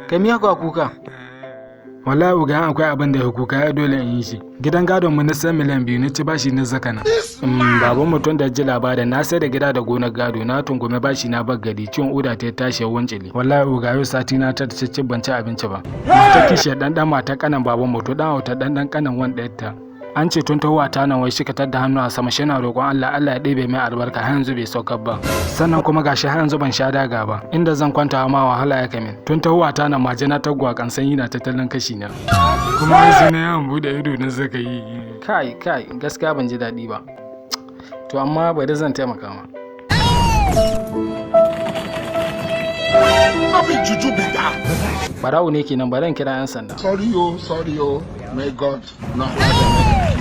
Kai miya ka kuka? Wallahi uga akwai abin da ya kuka ya dole in yi shi. Gidan gadon mu na san miliyan 2 na ci bashi na zakana. Baban mutum da ji labarin na sai da gida da gonar gado na tungume bashi na bar gari ciwon uda ta tashi ya wancile. Wallahi uga yau sati na ta ci ban ci abinci ba. Mata kishi dan mata kanan baban mutum dan auta dan kanan wanda yatta. An ce tun tawa ta nan wai shi katar da hannu a sama shi na roƙon Allah ya ɗebe mai albarka har yanzu bai saukar ba. Sannan kuma gashi har yanzu ban sha daga ba. Inda zan kwanta ma wahala ya kamin. Tun tawa ta nan majina ta gwakan sanyi na tattalin kashi na. Kuma yanzu na yawan bude ido na zaka yi. Kai gaskiya ban ji daɗi ba. To amma bari zan taimaka ma. Abin juju bida. Barau ne kenan bari in kira 'yan sanda. Sorry yo. May God not have